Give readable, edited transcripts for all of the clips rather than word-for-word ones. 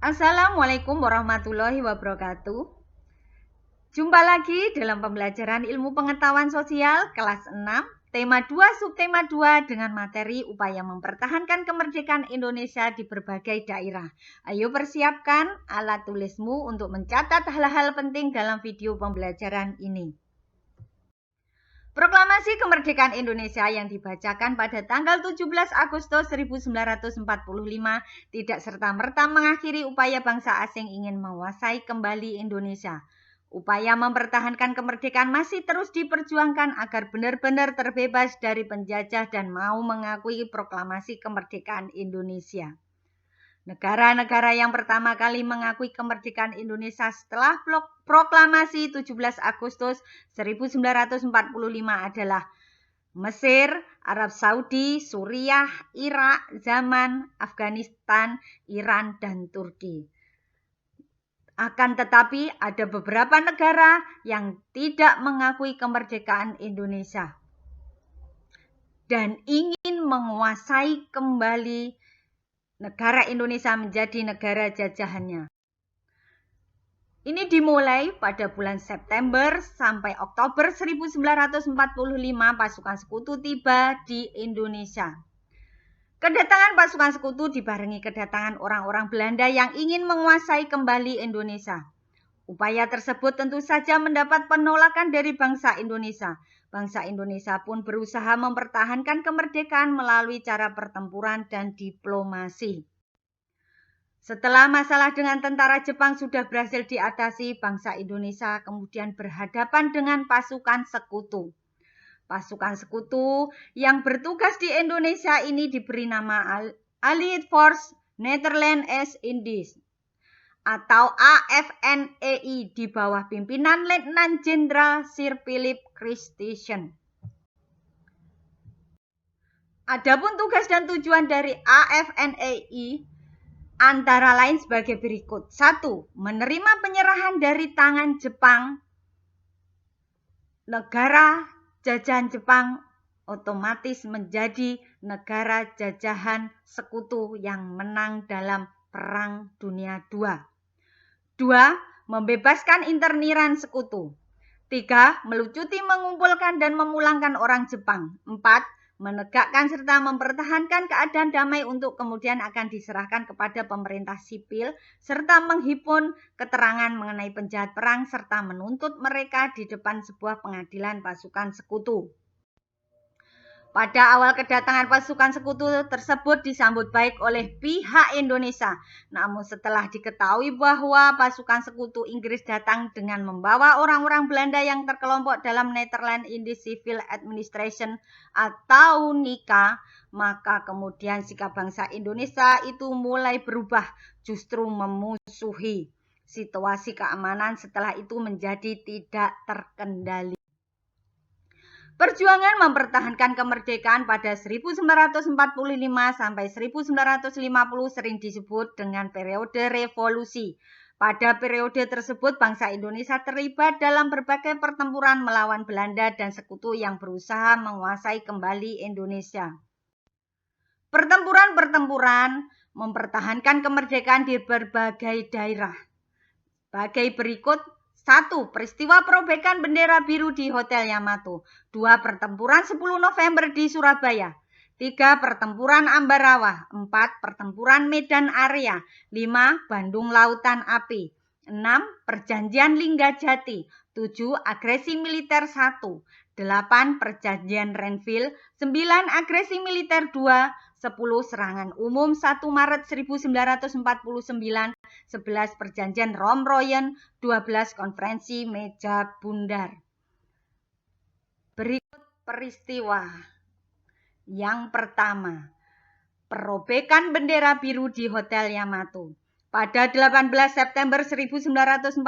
Assalamualaikum warahmatullahi wabarakatuh. Jumpa lagi dalam pembelajaran ilmu pengetahuan sosial kelas 6, tema 2 subtema 2 dengan materi upaya mempertahankan kemerdekaan Indonesia di berbagai daerah. Ayo persiapkan alat tulismu untuk mencatat hal-hal penting dalam video pembelajaran ini. Proklamasi Kemerdekaan Indonesia yang dibacakan pada tanggal 17 Agustus 1945 tidak serta-merta mengakhiri upaya bangsa asing ingin menguasai kembali Indonesia. Upaya mempertahankan kemerdekaan masih terus diperjuangkan agar benar-benar terbebas dari penjajah dan mau mengakui proklamasi kemerdekaan Indonesia. Negara-negara yang pertama kali mengakui kemerdekaan Indonesia setelah proklamasi 17 Agustus 1945 adalah Mesir, Arab Saudi, Suriah, Irak, Yaman, Afghanistan, Iran, dan Turki. Akan tetapi ada beberapa negara yang tidak mengakui kemerdekaan Indonesia dan ingin menguasai kembali negara Indonesia menjadi negara jajahannya. Ini dimulai pada bulan September sampai Oktober 1945 pasukan sekutu tiba di Indonesia. Kedatangan pasukan sekutu dibarengi kedatangan orang-orang Belanda yang ingin menguasai kembali Indonesia. Upaya tersebut tentu saja mendapat penolakan dari bangsa Indonesia. Bangsa Indonesia pun berusaha mempertahankan kemerdekaan melalui cara pertempuran dan diplomasi. Setelah masalah dengan tentara Jepang sudah berhasil diatasi, bangsa Indonesia kemudian berhadapan dengan pasukan sekutu. Pasukan sekutu yang bertugas di Indonesia ini diberi nama Allied Force Netherlands East Indies atau AFNEI di bawah pimpinan Letnan Jenderal Sir Philip Christensen. Adapun tugas dan tujuan dari AFNEI antara lain sebagai berikut. 1. Menerima penyerahan dari tangan Jepang. Negara jajahan Jepang otomatis menjadi negara jajahan sekutu yang menang dalam Perang Dunia II. 2. Membebaskan interniran sekutu. 3. Melucuti, mengumpulkan, dan memulangkan orang Jepang. 4. Menegakkan serta mempertahankan keadaan damai untuk kemudian akan diserahkan kepada pemerintah sipil, serta menghimpun keterangan mengenai penjahat perang, serta menuntut mereka di depan sebuah pengadilan pasukan sekutu. Pada awal kedatangan pasukan sekutu tersebut disambut baik oleh pihak Indonesia. Namun setelah diketahui bahwa pasukan sekutu Inggris datang dengan membawa orang-orang Belanda yang terkelompok dalam Netherlands Indies Civil Administration atau NICA, maka kemudian sikap bangsa Indonesia itu mulai berubah, justru memusuhi. Situasi keamanan setelah itu menjadi tidak terkendali. Perjuangan mempertahankan kemerdekaan pada 1945 sampai 1950 sering disebut dengan periode revolusi. Pada periode tersebut, bangsa Indonesia terlibat dalam berbagai pertempuran melawan Belanda dan sekutu yang berusaha menguasai kembali Indonesia. Pertempuran-pertempuran mempertahankan kemerdekaan di berbagai daerah. Bagai berikut. 1. Peristiwa perobekan bendera biru di Hotel Yamato. 2. Pertempuran 10 November di Surabaya. 3. Pertempuran Ambarawa. 4. Pertempuran Medan Area. 5. Bandung Lautan Api. 6. Perjanjian Linggajati. 7. Agresi Militer 1. 8. Perjanjian Renville. 9. Agresi Militer 2. 10. Serangan umum 1 Maret 1949, 11. Perjanjian Romroyen, 12. Konferensi Meja Bundar. Berikut peristiwa. Yang pertama, perobekan bendera biru di Hotel Yamato. Pada 18 September 1945,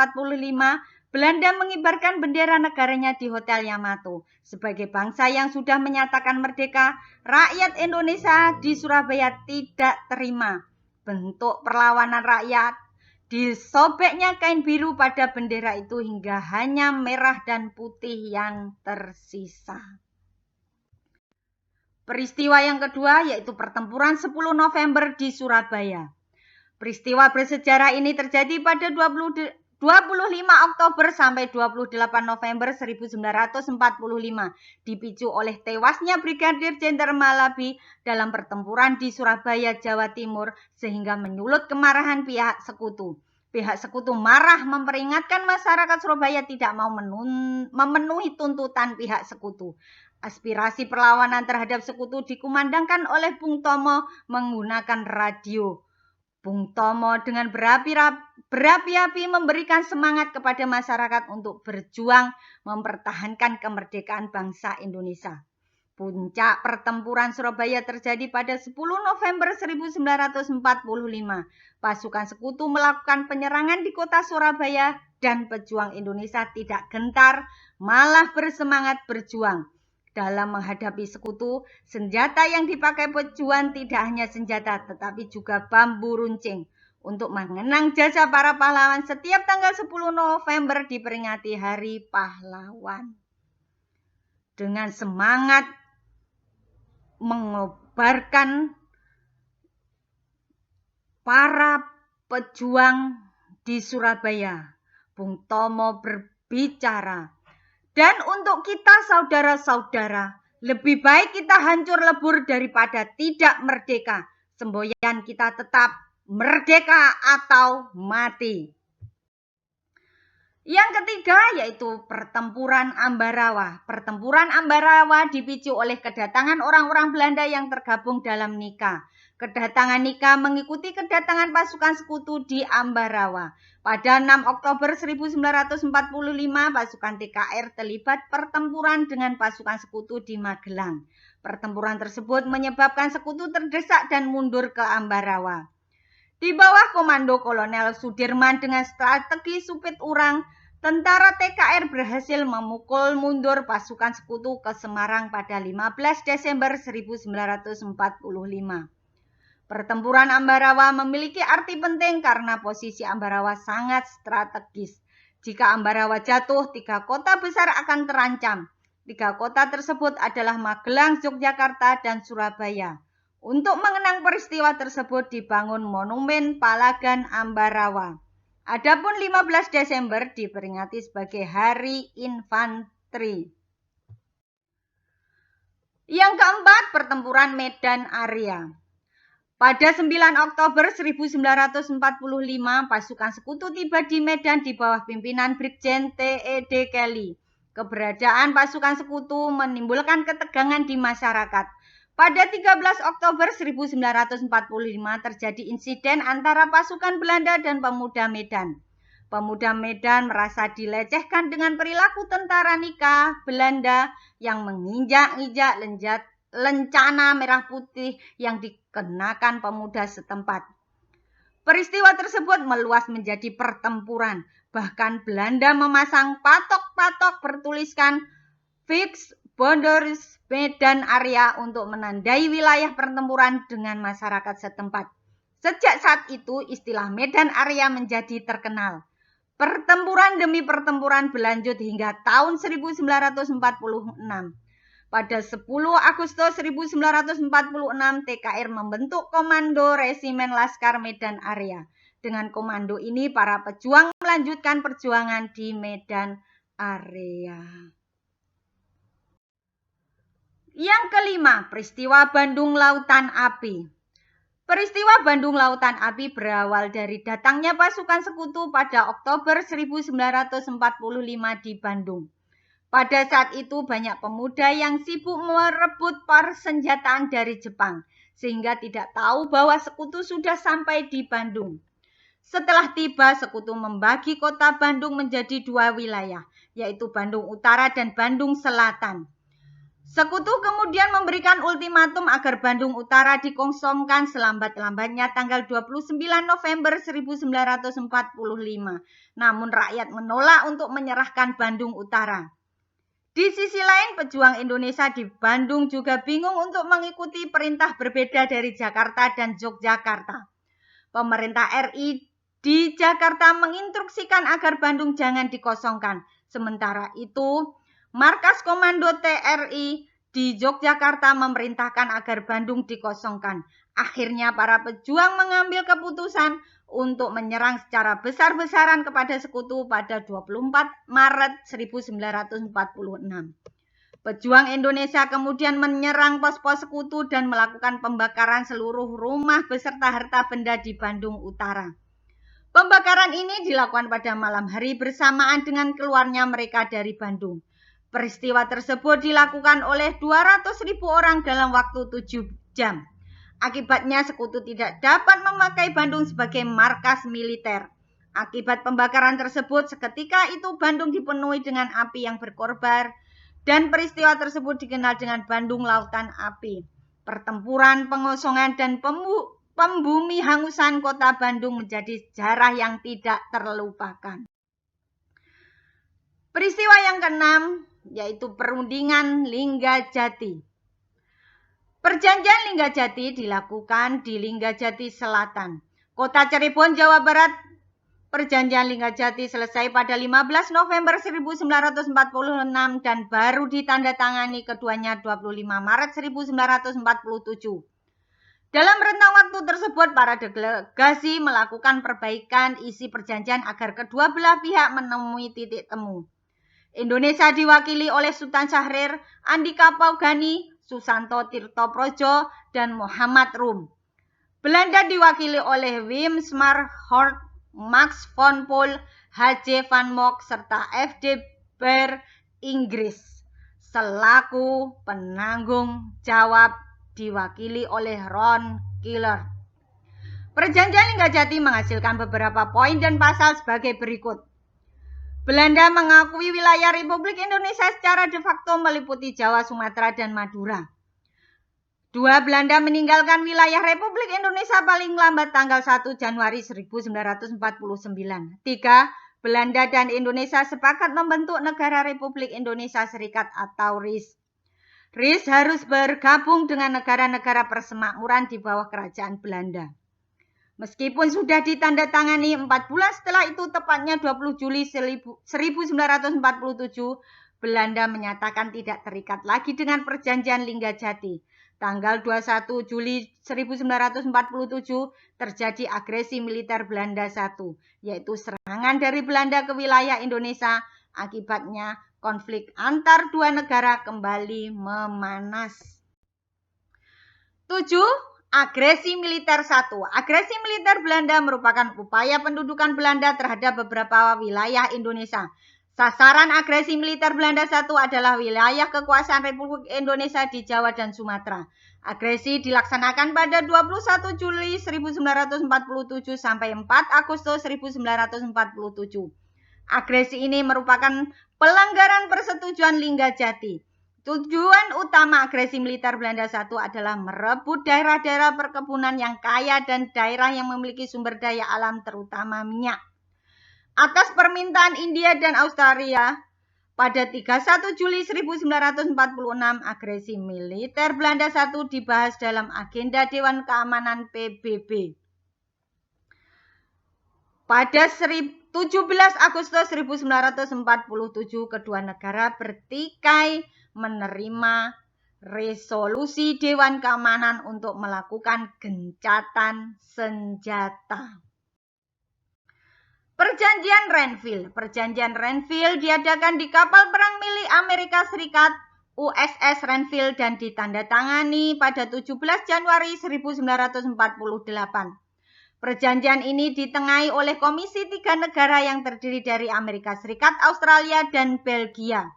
Belanda mengibarkan bendera negaranya di Hotel Yamato. Sebagai bangsa yang sudah menyatakan merdeka, rakyat Indonesia di Surabaya tidak terima bentuk perlawanan rakyat. Disobeknya kain biru pada bendera itu hingga hanya merah dan putih yang tersisa. Peristiwa yang kedua yaitu pertempuran 10 November di Surabaya. Peristiwa bersejarah ini terjadi pada 25 Oktober sampai 28 November 1945, dipicu oleh tewasnya Brigadir Jenderal Malabi dalam pertempuran di Surabaya, Jawa Timur, sehingga menyulut kemarahan pihak sekutu. Pihak sekutu marah memperingatkan masyarakat Surabaya tidak mau memenuhi tuntutan pihak sekutu. Aspirasi perlawanan terhadap sekutu dikumandangkan oleh Bung Tomo menggunakan radio. Bung Tomo dengan berapi-api memberikan semangat kepada masyarakat untuk berjuang mempertahankan kemerdekaan bangsa Indonesia. Puncak pertempuran Surabaya terjadi pada 10 November 1945. Pasukan sekutu melakukan penyerangan di kota Surabaya dan pejuang Indonesia tidak gentar, malah bersemangat berjuang. Dalam menghadapi sekutu, senjata yang dipakai pejuang tidak hanya senjata tetapi juga bambu runcing. Untuk mengenang jasa para pahlawan, setiap tanggal 10 November diperingati Hari Pahlawan. Dengan semangat mengobarkan para pejuang di Surabaya, Bung Tomo berbicara, dan untuk kita saudara-saudara, lebih baik kita hancur lebur daripada tidak merdeka. Semboyan kita tetap merdeka atau mati. Yang ketiga yaitu pertempuran Ambarawa. Pertempuran Ambarawa dipicu oleh kedatangan orang-orang Belanda yang tergabung dalam Nika. Kedatangan Nika mengikuti kedatangan pasukan sekutu di Ambarawa. Pada 6 Oktober 1945, pasukan TKR terlibat pertempuran dengan pasukan sekutu di Magelang. Pertempuran tersebut menyebabkan sekutu terdesak dan mundur ke Ambarawa. Di bawah komando Kolonel Sudirman dengan strategi supit urang, tentara TKR berhasil memukul mundur pasukan sekutu ke Semarang pada 15 Desember 1945. Pertempuran Ambarawa memiliki arti penting karena posisi Ambarawa sangat strategis. Jika Ambarawa jatuh, 3 kota besar akan terancam. 3 kota tersebut adalah Magelang, Yogyakarta, dan Surabaya. Untuk mengenang peristiwa tersebut dibangun Monumen Palagan Ambarawa. Adapun 15 Desember diperingati sebagai Hari Infanteri. Yang keempat, pertempuran Medan Area. Pada 9 Oktober 1945, pasukan sekutu tiba di Medan di bawah pimpinan Brigjen T.E.D. Kelly. Keberadaan pasukan sekutu menimbulkan ketegangan di masyarakat. Pada 13 Oktober 1945 terjadi insiden antara pasukan Belanda dan pemuda Medan. Pemuda Medan merasa dilecehkan dengan perilaku tentara Nika Belanda yang menginjak-injak lencana merah putih yang dikenakan pemuda setempat. Peristiwa tersebut meluas menjadi pertempuran. Bahkan Belanda memasang patok-patok bertuliskan Fixed Borders Medan Area untuk menandai wilayah pertempuran dengan masyarakat setempat. Sejak saat itu istilah Medan Area menjadi terkenal. Pertempuran demi pertempuran berlanjut hingga tahun 1946. Pada 10 Agustus 1946, TKR membentuk Komando Resimen Laskar Medan Area. Dengan komando ini, para pejuang melanjutkan perjuangan di Medan Area. Yang kelima, peristiwa Bandung Lautan Api. Peristiwa Bandung Lautan Api berawal dari datangnya pasukan sekutu pada Oktober 1945 di Bandung. Pada saat itu banyak pemuda yang sibuk merebut persenjataan dari Jepang, sehingga tidak tahu bahwa sekutu sudah sampai di Bandung. Setelah tiba, sekutu membagi kota Bandung menjadi 2 wilayah, yaitu Bandung Utara dan Bandung Selatan. Sekutu kemudian memberikan ultimatum agar Bandung Utara dikosongkan selambat-lambatnya tanggal 29 November 1945. Namun rakyat menolak untuk menyerahkan Bandung Utara. Di sisi lain, pejuang Indonesia di Bandung juga bingung untuk mengikuti perintah berbeda dari Jakarta dan Yogyakarta. Pemerintah RI di Jakarta menginstruksikan agar Bandung jangan dikosongkan. Sementara itu, Markas Komando TRI di Yogyakarta memerintahkan agar Bandung dikosongkan. Akhirnya para pejuang mengambil keputusan untuk menyerang secara besar-besaran kepada sekutu pada 24 Maret 1946. Pejuang Indonesia kemudian menyerang pos-pos sekutu dan melakukan pembakaran seluruh rumah beserta harta benda di Bandung Utara. Pembakaran ini dilakukan pada malam hari bersamaan dengan keluarnya mereka dari Bandung. Peristiwa tersebut dilakukan oleh 200.000 orang dalam waktu 7 jam. Akibatnya sekutu tidak dapat memakai Bandung sebagai markas militer. Akibat pembakaran tersebut, seketika itu Bandung dipenuhi dengan api yang berkorbar dan peristiwa tersebut dikenal dengan Bandung Lautan Api. Pertempuran, pengosongan, dan pembumi hangusan kota Bandung menjadi sejarah yang tidak terlupakan. Peristiwa yang keenam yaitu Perundingan Linggajati. Perjanjian Linggajati dilakukan di Linggajati Selatan, Kota Cirebon, Jawa Barat. Perjanjian Linggajati selesai pada 15 November 1946 dan baru ditandatangani keduanya 25 Maret 1947. Dalam rentang waktu tersebut, para delegasi melakukan perbaikan isi perjanjian agar kedua belah pihak menemui titik temu. Indonesia diwakili oleh Sultan Syahrir, Andika Paugani, Susanto Tirto Projo, dan Muhammad Rum. Belanda diwakili oleh Wim Smarthout, Max von Poel, H.J. van Mock, serta F.D. Beer. Inggris selaku penanggung jawab diwakili oleh Ron Keeler. Perjanjian Linggajati menghasilkan beberapa poin dan pasal sebagai berikut. Belanda mengakui wilayah Republik Indonesia secara de facto meliputi Jawa, Sumatera, dan Madura. 2. Belanda meninggalkan wilayah Republik Indonesia paling lambat tanggal 1 Januari 1949. 3. Belanda dan Indonesia sepakat membentuk Negara Republik Indonesia Serikat atau RIS. RIS harus bergabung dengan negara-negara persemakmuran di bawah kerajaan Belanda. Meskipun sudah ditandatangani 4 bulan setelah itu, tepatnya 20 Juli 1947, Belanda menyatakan tidak terikat lagi dengan Perjanjian Linggajati. Tanggal 21 Juli 1947 terjadi agresi militer Belanda I, yaitu serangan dari Belanda ke wilayah Indonesia. Akibatnya konflik antar dua negara kembali memanas. 7. Agresi militer I. Agresi militer Belanda merupakan upaya pendudukan Belanda terhadap beberapa wilayah Indonesia. Sasaran agresi militer Belanda I adalah wilayah kekuasaan Republik Indonesia di Jawa dan Sumatera. Agresi dilaksanakan pada 21 Juli 1947 sampai 4 Agustus 1947. Agresi ini merupakan pelanggaran persetujuan Linggajati. Tujuan utama agresi militer Belanda I adalah merebut daerah-daerah perkebunan yang kaya dan daerah yang memiliki sumber daya alam terutama minyak. Atas permintaan India dan Australia, pada 31 Juli 1946, agresi militer Belanda I dibahas dalam agenda Dewan Keamanan PBB. Pada 17 Agustus 1947, kedua negara bertikai menerima resolusi Dewan Keamanan untuk melakukan gencatan senjata. Perjanjian Renville. Perjanjian Renville diadakan di kapal perang milik Amerika Serikat USS Renville dan ditandatangani pada 17 Januari 1948. Perjanjian ini ditengahi oleh Komisi 3 negara yang terdiri dari Amerika Serikat, Australia, dan Belgia.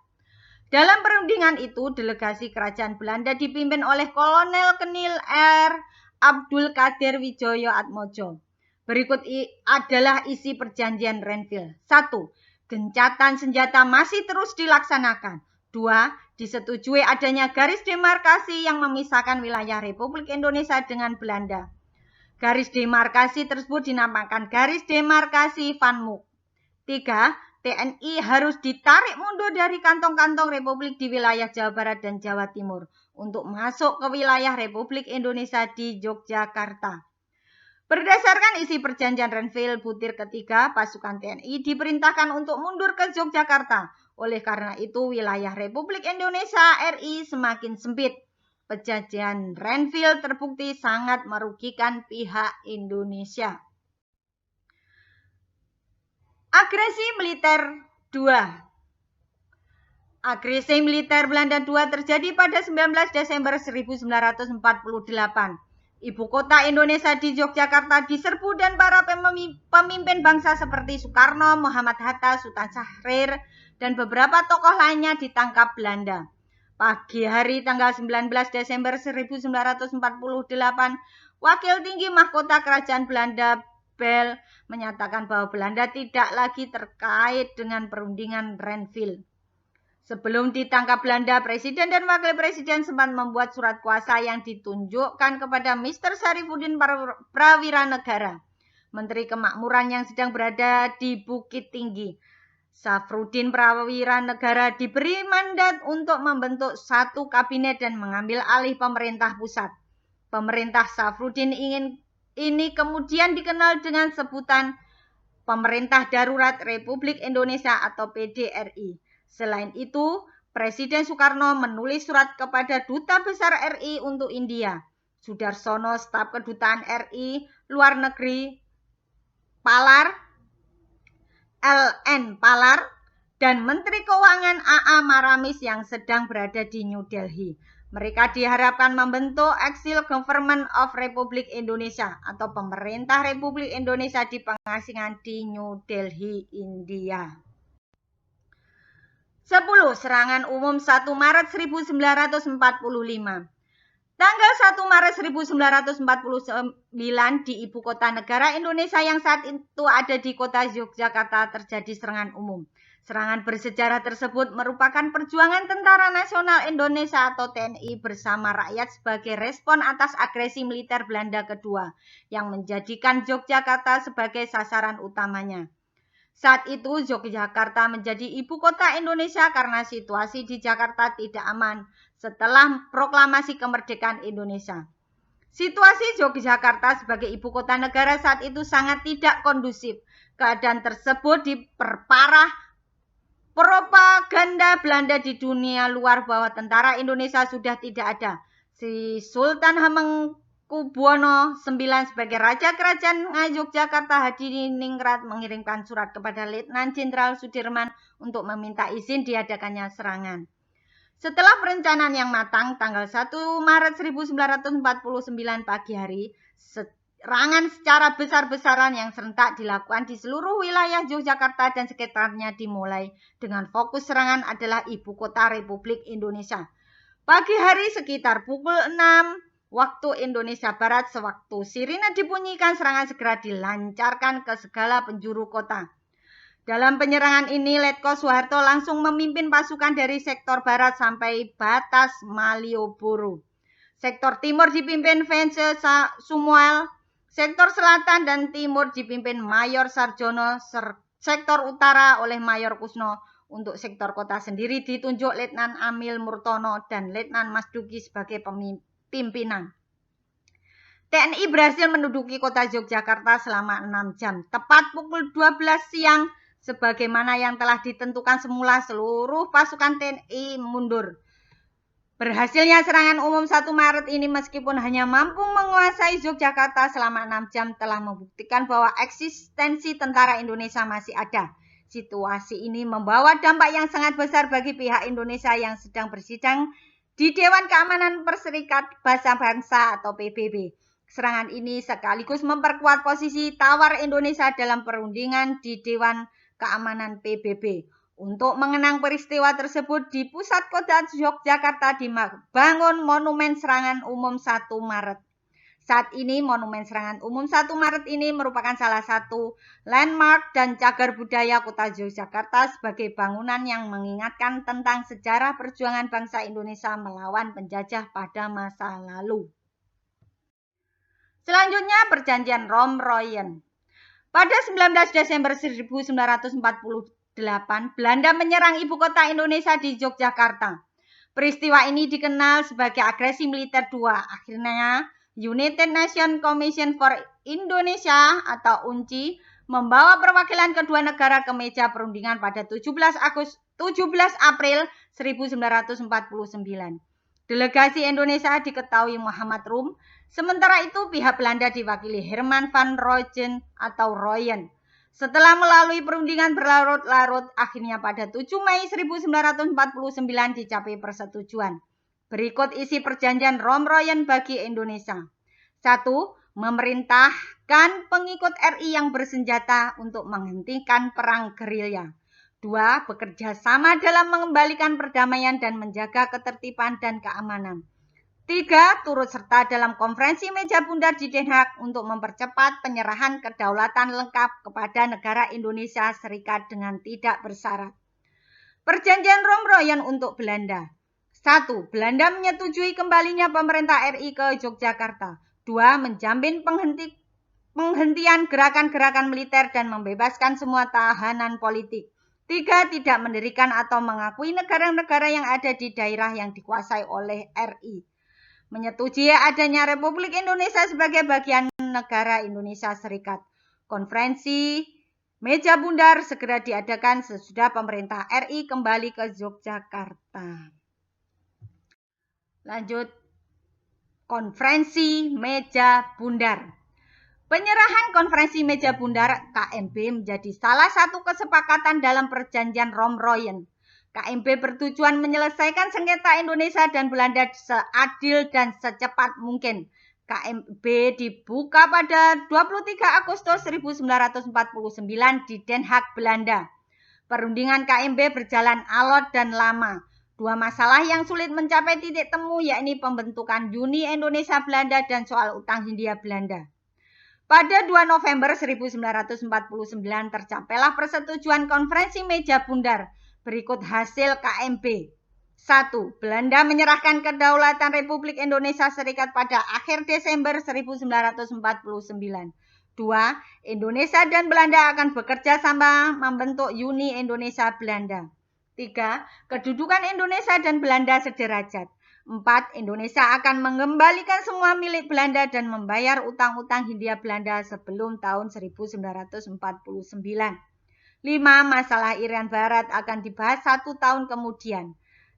Dalam perundingan itu, delegasi kerajaan Belanda dipimpin oleh Kolonel Kenil R. Abdul Qadir Wijoyo Atmojo. Berikut adalah isi perjanjian Renville. 1. Gencatan senjata masih terus dilaksanakan. 2. Disetujui adanya garis demarkasi yang memisahkan wilayah Republik Indonesia dengan Belanda. Garis demarkasi tersebut dinamakan Garis Demarkasi Van Mook. 3. TNI harus ditarik mundur dari kantong-kantong Republik di wilayah Jawa Barat dan Jawa Timur untuk masuk ke wilayah Republik Indonesia di Yogyakarta. Berdasarkan isi perjanjian Renville butir ketiga, pasukan TNI diperintahkan untuk mundur ke Yogyakarta. Oleh karena itu, wilayah Republik Indonesia RI semakin sempit. Perjanjian Renville terbukti sangat merugikan pihak Indonesia. Agresi militer 2. Agresi militer Belanda II terjadi pada 19 Desember 1948. Ibu kota Indonesia di Yogyakarta diserbu dan para pemimpin bangsa seperti Soekarno, Muhammad Hatta, Sultan Syahrir, dan beberapa tokoh lainnya ditangkap Belanda. Pagi hari tanggal 19 Desember 1948, Wakil Tinggi Mahkota Kerajaan Belanda Bel menyatakan bahwa Belanda tidak lagi terkait dengan perundingan Renville. Sebelum ditangkap Belanda, Presiden dan Wakil Presiden sempat membuat surat kuasa yang ditunjukkan kepada Mr. Syarifuddin Prawiranegara, Menteri Kemakmuran yang sedang berada di Bukit Tinggi. Syafruddin Prawiranegara diberi mandat untuk membentuk satu kabinet dan mengambil alih pemerintah pusat. Pemerintah Syafruddin ini kemudian dikenal dengan sebutan Pemerintah Darurat Republik Indonesia atau PDRI. Selain itu, Presiden Soekarno menulis surat kepada Duta Besar RI untuk India, Sudarsono, Staf Kedutaan RI Luar Negeri Palar, LN Palar, dan Menteri Keuangan AA Maramis yang sedang berada di New Delhi. Mereka diharapkan membentuk Exil Government of Republik Indonesia atau Pemerintah Republik Indonesia di pengasingan di New Delhi, India. 10. Serangan umum 1 Maret 1945. Tanggal 1 Maret 1949 di ibu kota negara Indonesia yang saat itu ada di kota Yogyakarta terjadi serangan umum. Serangan bersejarah tersebut merupakan perjuangan Tentara Nasional Indonesia atau TNI bersama rakyat sebagai respon atas agresi militer Belanda kedua yang menjadikan Yogyakarta sebagai sasaran utamanya. Saat itu Yogyakarta menjadi ibu kota Indonesia karena situasi di Jakarta tidak aman setelah proklamasi kemerdekaan Indonesia. Situasi Yogyakarta sebagai ibu kota negara saat itu sangat tidak kondusif. Keadaan tersebut diperparah propaganda Belanda di dunia luar bahwa tentara Indonesia sudah tidak ada. Si Sultan Hamengkubuwono IX sebagai Raja Kerajaan Yogyakarta Hadiningrat mengirimkan surat kepada Letnan Jenderal Sudirman untuk meminta izin diadakannya serangan. Setelah perencanaan yang matang, tanggal 1 Maret 1949 pagi hari, serangan secara besar-besaran yang serentak dilakukan di seluruh wilayah Yogyakarta dan sekitarnya dimulai dengan fokus serangan adalah ibu kota Republik Indonesia. Pagi hari sekitar pukul 6 waktu Indonesia Barat, sewaktu sirine dibunyikan, serangan segera dilancarkan ke segala penjuru kota. Dalam penyerangan ini, Letko Soeharto langsung memimpin pasukan dari sektor barat sampai batas Malioboro. Sektor timur dipimpin Vence Sumual, sektor selatan dan timur dipimpin Mayor Sarjono, sektor utara oleh Mayor Kusno. Untuk sektor kota sendiri ditunjuk Letnan Amil Murtono dan Letnan Masduki sebagai pimpinan. TNI berhasil menduduki kota Yogyakarta selama 6 jam, tepat pukul 12 siang. Sebagaimana yang telah ditentukan semula, seluruh pasukan TNI mundur. Berhasilnya serangan umum 1 Maret ini meskipun hanya mampu menguasai Yogyakarta selama 6 jam telah membuktikan bahwa eksistensi tentara Indonesia masih ada. Situasi ini membawa dampak yang sangat besar bagi pihak Indonesia yang sedang bersidang di Dewan Keamanan Perserikatan Bangsa atau PBB. Serangan ini sekaligus memperkuat posisi tawar Indonesia dalam perundingan di Dewan Keamanan PBB. Untuk mengenang peristiwa tersebut, di pusat kota Yogyakarta dibangun Monumen Serangan Umum 1 Maret. Saat ini Monumen Serangan Umum 1 Maret ini merupakan salah satu landmark dan cagar budaya kota Yogyakarta sebagai bangunan yang mengingatkan tentang sejarah perjuangan bangsa Indonesia melawan penjajah pada masa lalu. Selanjutnya, Perjanjian Rom-Royen. Pada 19 Desember 1948, Belanda menyerang ibu kota Indonesia di Yogyakarta. Peristiwa ini dikenal sebagai agresi militer II. Akhirnya, United Nations Commission for Indonesia atau UNCI membawa perwakilan kedua negara ke meja perundingan pada 17 April 1949. Delegasi Indonesia diketahui Muhammad Rum, sementara itu pihak Belanda diwakili Herman van Royen atau Royen. Setelah melalui perundingan berlarut-larut, akhirnya pada 7 Mei 1949 dicapai persetujuan. Berikut isi perjanjian Rom-Royen bagi Indonesia. 1. Memerintahkan pengikut RI yang bersenjata untuk menghentikan perang gerilya. 2. Bekerja sama dalam mengembalikan perdamaian dan menjaga ketertiban dan keamanan. 3. Turut serta dalam konferensi meja bundar di Den Haag untuk mempercepat penyerahan kedaulatan lengkap kepada negara Indonesia Serikat dengan tidak bersyarat. Perjanjian Rom-Royen untuk Belanda. 1. Belanda menyetujui kembalinya pemerintah RI ke Yogyakarta. 2. Menjamin penghentian gerakan-gerakan militer dan membebaskan semua tahanan politik. 3. Tidak mendirikan atau mengakui negara-negara yang ada di daerah yang dikuasai oleh RI. Menyetujui adanya Republik Indonesia sebagai bagian negara Indonesia Serikat. Konferensi meja bundar segera diadakan sesudah pemerintah RI kembali ke Yogyakarta. Lanjut, konferensi meja bundar. Penyerahan konferensi meja bundar KMB menjadi salah satu kesepakatan dalam perjanjian Rom-Royen. KMB bertujuan menyelesaikan sengketa Indonesia dan Belanda seadil dan secepat mungkin. KMB dibuka pada 23 Agustus 1949 di Den Haag, Belanda. Perundingan KMB berjalan alot dan lama. Dua masalah yang sulit mencapai titik temu yakni pembentukan Uni Indonesia Belanda dan soal utang Hindia Belanda. Pada 2 November 1949 tercapailah persetujuan konferensi meja bundar. Berikut hasil KMB. 1. Belanda menyerahkan kedaulatan Republik Indonesia Serikat pada akhir Desember 1949. 2. Indonesia dan Belanda akan bekerja sama membentuk Uni Indonesia Belanda. 3. Kedudukan Indonesia dan Belanda sederajat. 4. Indonesia akan mengembalikan semua milik Belanda dan membayar utang-utang Hindia Belanda sebelum tahun 1949. 5. Masalah Irian Barat akan dibahas 1 tahun kemudian.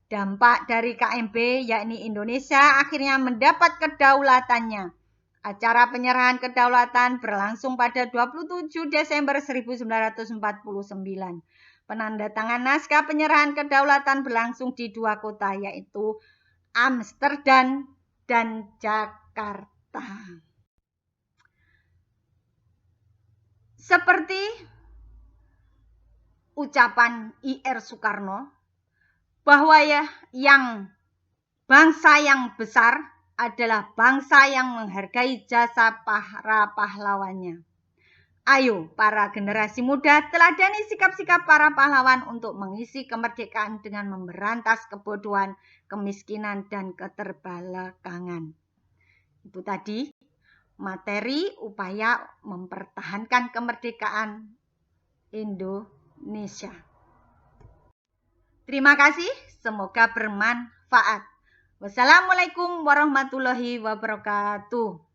Dampak dari KMB yakni Indonesia akhirnya mendapat kedaulatannya. Acara penyerahan kedaulatan berlangsung pada 27 Desember 1949. Penandatangan naskah penyerahan kedaulatan berlangsung di 2 kota yaitu Amsterdam dan Jakarta. Seperti ucapan I.R. Soekarno bahwa yang bangsa yang besar adalah bangsa yang menghargai jasa para pahlawannya. Ayo para generasi muda teladani sikap-sikap para pahlawan untuk mengisi kemerdekaan dengan memberantas kebodohan, kemiskinan, dan keterbelakangan. Itu tadi materi upaya mempertahankan kemerdekaan Indonesia. Terima kasih, semoga bermanfaat. Wassalamualaikum warahmatullahi wabarakatuh.